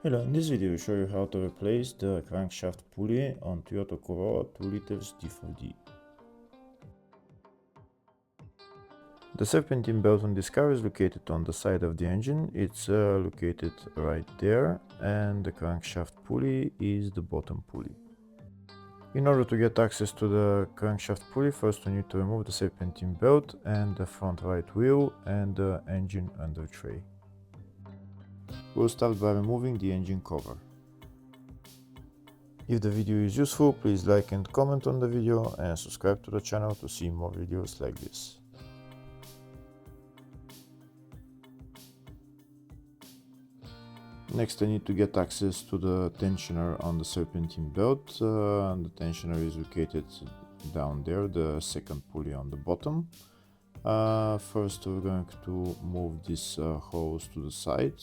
Hello, in this video I show you how to replace the crankshaft pulley on Toyota Corolla 2 liters D-4D. The serpentine belt on this car is located on the side of the engine. It's located right there, and the crankshaft pulley is the bottom pulley. In order to get access to the crankshaft pulley, first we need to remove the serpentine belt and the front right wheel and the engine under tray. We'll start by removing the engine cover. If the video is useful, please like and comment on the video and subscribe to the channel to see more videos like this. Next, I need to get access to the tensioner on the serpentine belt. The tensioner is located down there, the second pulley on the bottom. First, we're going to move this hose to the side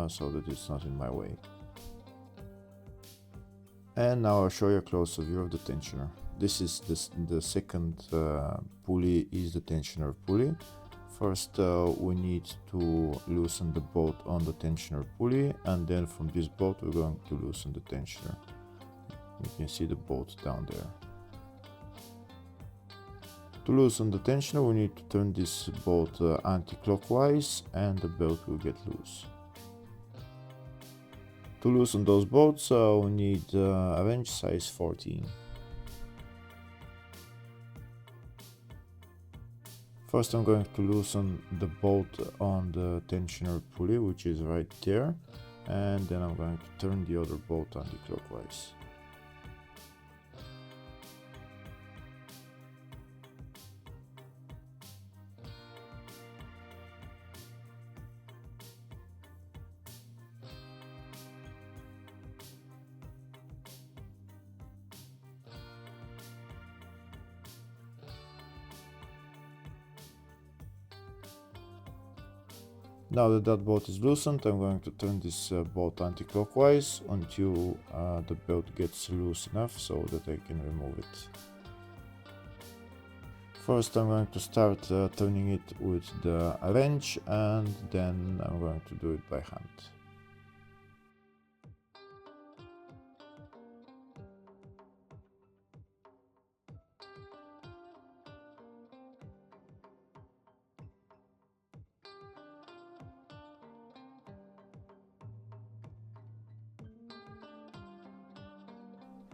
so that it's not in my way. And now I'll show you a closer view of the tensioner. This is the second pulley is the tensioner pulley. First we need to loosen the bolt on the tensioner pulley, and then from this bolt we're going to loosen the tensioner. You can see the bolt down there. To loosen the tensioner we need to turn this bolt anti-clockwise and the belt will get loose. To loosen those bolts we need a wrench size 14. First I'm going to loosen the bolt on the tensioner pulley, which is right there, and then I'm going to turn the other bolt anti-clockwise. Now that that bolt is loosened, I'm going to turn this bolt anti-clockwise until the belt gets loose enough so that I can remove it. First I'm going to start turning it with the wrench, and then I'm going to do it by hand.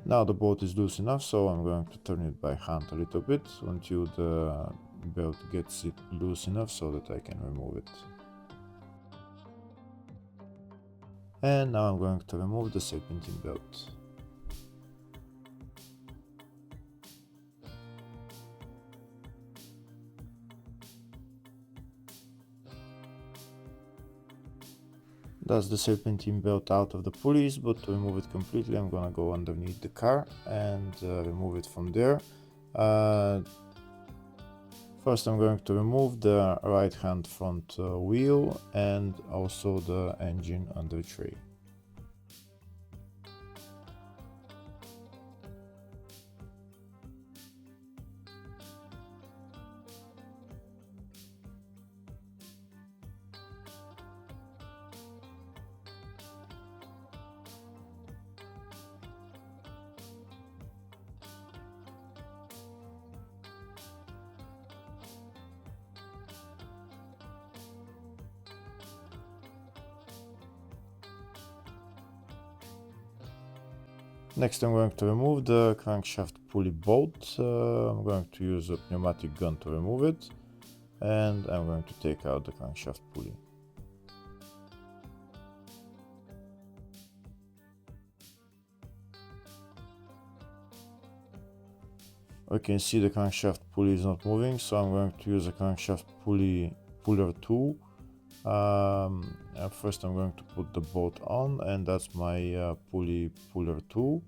Now the bolt is loose enough, so I'm going to turn it by hand a little bit until the belt gets it loose enough so that I can remove it. And now I'm going to remove the serpentine belt. That's the serpentine belt out of the pulleys, but to remove it completely I'm gonna go underneath the car and remove it from there. First I'm going to remove the right hand front wheel and also the engine under tray. Next I'm going to remove the crankshaft pulley bolt. I'm going to use a pneumatic gun to remove it, and I'm going to take out the crankshaft pulley. We can see the crankshaft pulley is not moving, so I'm going to use a crankshaft pulley puller tool. First I'm going to put the bolt on, and that's my pulley puller tool.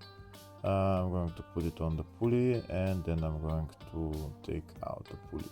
I'm going to put it on the pulley, and then I'm going to take out the pulley.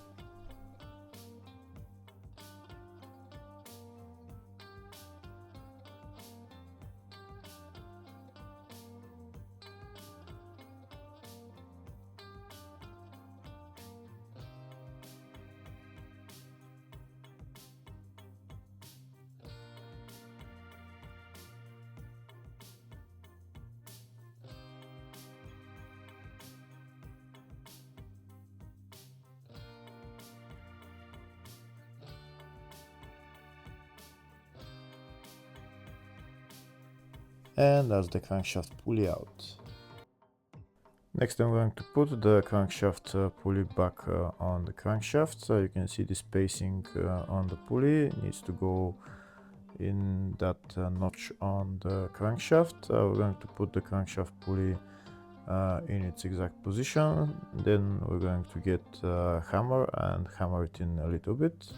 and that's the crankshaft pulley out. Next I'm going to put the crankshaft pulley back on the crankshaft. So you can see the spacing on the pulley. It needs to go in that notch on the crankshaft. We're going to put the crankshaft pulley in its exact position. Then we're going to get a hammer and hammer it in a little bit.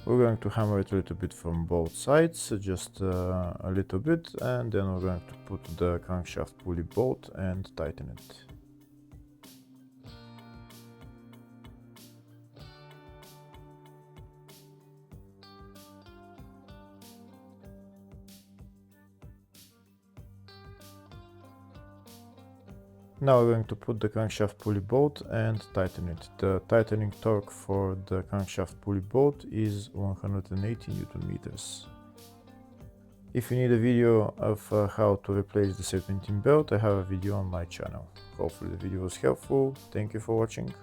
We're going to hammer it a little bit from both sides, just a little bit, and then we're going to put the crankshaft pulley bolt and tighten it. Now we're going to put the crankshaft pulley bolt and tighten it. The tightening torque for the crankshaft pulley bolt is 180 Newton meters. If you need a video of how to replace the serpentine belt, I have a video on my channel. Hopefully the video was helpful. Thank you for watching.